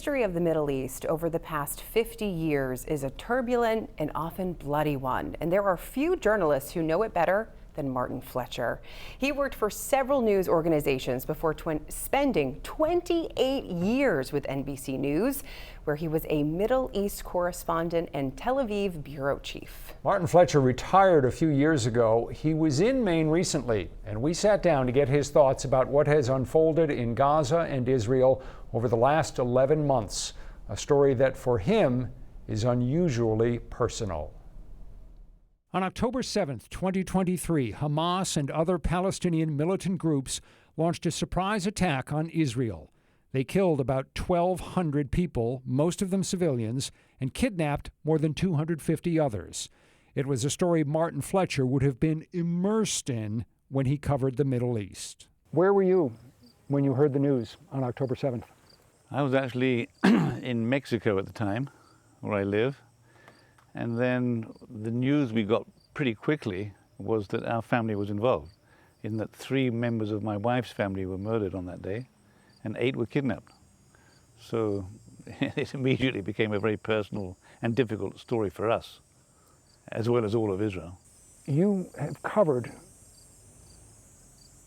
History of the Middle East over the past 50 years is a turbulent and often bloody one, and there are few journalists who know it better than Martin Fletcher. He worked for several news organizations before spending 28 years with NBC News, where he was a Middle East correspondent and Tel Aviv bureau chief. Martin Fletcher retired a few years ago. He was in Maine recently, and we sat down to get his thoughts about what has unfolded in Gaza and Israel over the last 11 months, a story that for him is unusually personal. On October 7th, 2023, Hamas and other Palestinian militant groups launched a surprise attack on Israel. They killed about 1,200 people, most of them civilians, and kidnapped more than 250 others. It was a story Martin Fletcher would have been immersed in when he covered the Middle East. Where were you when you heard the news on October 7th? I was actually in Mexico at the time, where I live. And then the news we got pretty quickly was that our family was involved, in that 3 members of my wife's family were murdered on that day, and 8 were kidnapped. So it immediately became a very personal and difficult story for us, as well as all of Israel. You have covered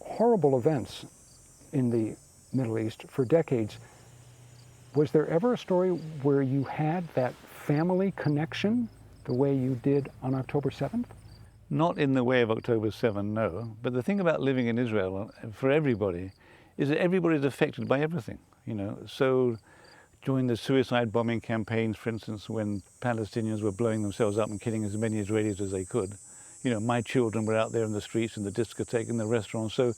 horrible events in the Middle East for decades. Was there ever a story where you had that family connection the way you did on October 7th? Not in the way of October 7, no. But the thing about living in Israel, for everybody, is that everybody's affected by everything, you know. So during the suicide bombing campaigns, for instance, when Palestinians were blowing themselves up and killing as many Israelis as they could, you know, my children were out there in the streets, in the discotheque, in the restaurants. So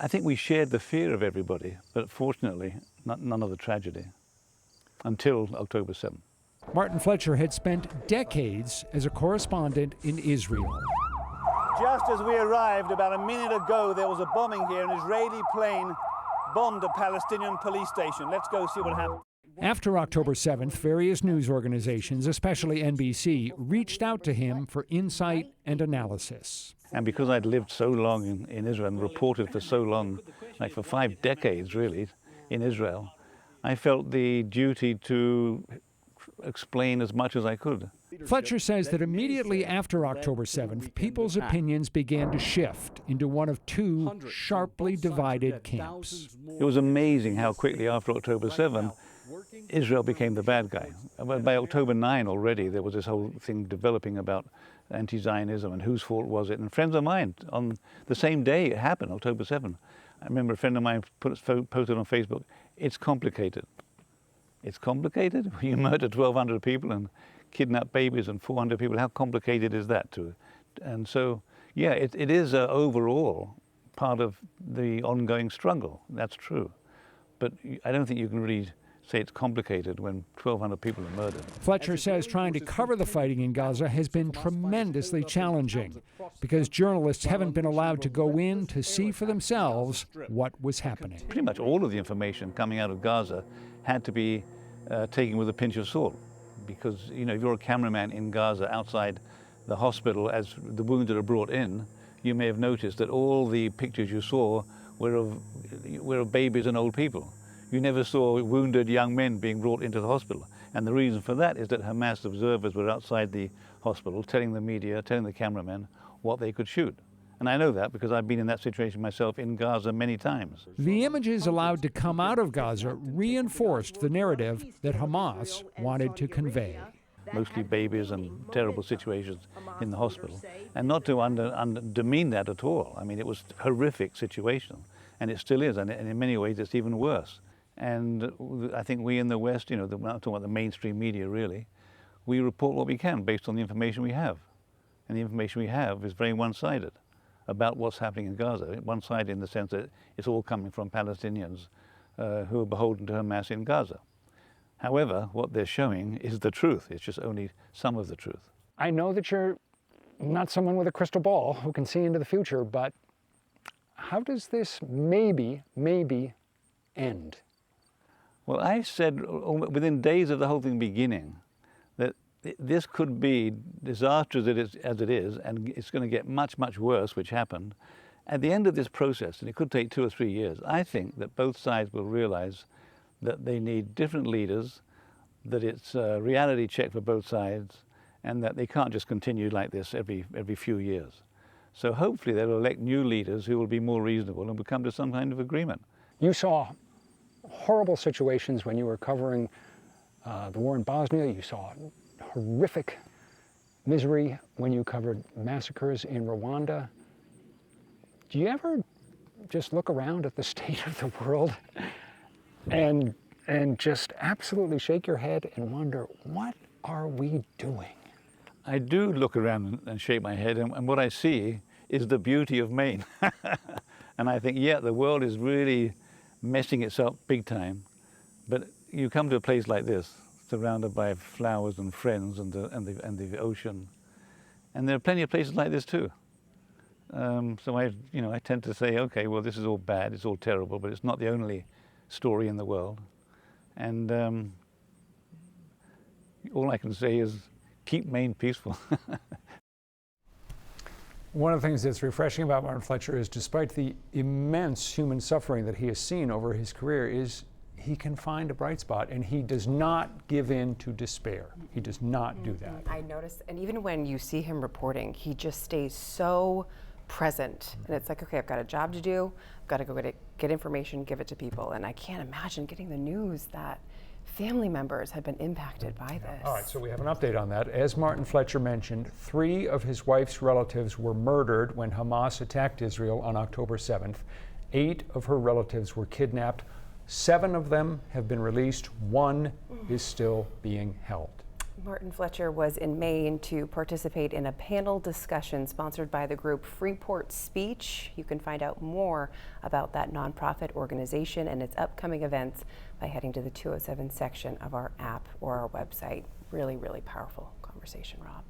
I think we shared the fear of everybody, but fortunately, none of the tragedy, until October 7th. Martin Fletcher had spent decades as a correspondent in Israel. Just as we arrived about a minute ago, there was a bombing here. An Israeli plane bombed a Palestinian police station. Let's go see what happened. After October 7th, various news organizations, especially NBC, reached out to him for insight and analysis. And because I'd lived so long in Israel and reported for so long, like for 5 decades really, in Israel, I felt the duty to explain as much as I could. Fletcher says that immediately after October 7th, people's opinions began to shift into one of 2 sharply divided camps. It was amazing how quickly after October 7, Israel became the bad guy. By October 9 already, there was this whole thing developing about anti-Zionism and whose fault was it. And friends of mine, on the same day it happened, October 7, I remember a friend of mine posted on Facebook, "It's complicated." It's complicated? You murdered 1,200 people and kidnapped babies and 400 people. How complicated is that too? And so, yeah, it is overall part of the ongoing struggle. That's true. But I don't think you can really say it's complicated when 1,200 people are murdered. Fletcher says trying to cover the fighting in Gaza has been tremendously challenging because journalists haven't been allowed to go in to see for themselves what was happening. Pretty much all of the information coming out of Gaza had to be taken with a pinch of salt, because you know, if you're a cameraman in Gaza outside the hospital as the wounded are brought in, you may have noticed that all the pictures you saw were of babies and old people. You never saw wounded young men being brought into the hospital. And the reason for that is that Hamas observers were outside the hospital telling the media, telling the cameramen what they could shoot. And I know that because I've been in that situation myself in Gaza many times. The images allowed to come out of Gaza reinforced the narrative that Hamas wanted to convey. Mostly babies and terrible situations in the hospital. And not to demean that at all. I mean, it was a horrific situation, and it still is, and in many ways it's even worse. And I think we in the West, you know, we're not talking about the mainstream media really, we report what we can based on the information we have. And the information we have is very one-sided about what's happening in Gaza. One-sided in the sense that it's all coming from Palestinians who are beholden to Hamas in Gaza. However, what they're showing is the truth. It's just only some of the truth. I know that you're not someone with a crystal ball who can see into the future, but how does this maybe end? Well, I said within days of the whole thing beginning that this could be disastrous as it is, and it's going to get much, much worse, which happened. At the end of this process, and it could take 2 or 3 years, I think that both sides will realize that they need different leaders, that it's a reality check for both sides, and that they can't just continue like this every few years. So hopefully they'll elect new leaders who will be more reasonable and will come to some kind of agreement. You saw horrible situations when you were covering the war in Bosnia. You saw horrific misery when you covered massacres in Rwanda. Do you ever just look around at the state of the world and just absolutely shake your head and wonder, what are we doing? I do look around and shake my head, and what I see is the beauty of Maine. And I think, yeah, the world is really messing itself big time, but you come to a place like this, surrounded by flowers and friends and the ocean, and there are plenty of places like this too. So I tend to say, okay, well, this is all bad, it's all terrible, but it's not the only story in the world. And all I can say is keep Maine peaceful. One of the things that's refreshing about Martin Fletcher is, despite the immense human suffering that he has seen over his career, is he can find a bright spot, and he does not give in to despair. He does not do that. I noticed, and even when you see him reporting, he just stays so present. And it's like, okay, I've got a job to do. I've got to go get information, give it to people. And I can't imagine getting the news that family members had been impacted by this. All right, so we have an update on that. As Martin Fletcher mentioned, 3 of his wife's relatives were murdered when Hamas attacked Israel on October 7th. 8 of her relatives were kidnapped. 7 of them have been released. 1 is still being held. Martin Fletcher was in Maine to participate in a panel discussion sponsored by the group Freeport Speech. You can find out more about that nonprofit organization and its upcoming events by heading to the 207 section of our app or our website. Really, really powerful conversation, Rob.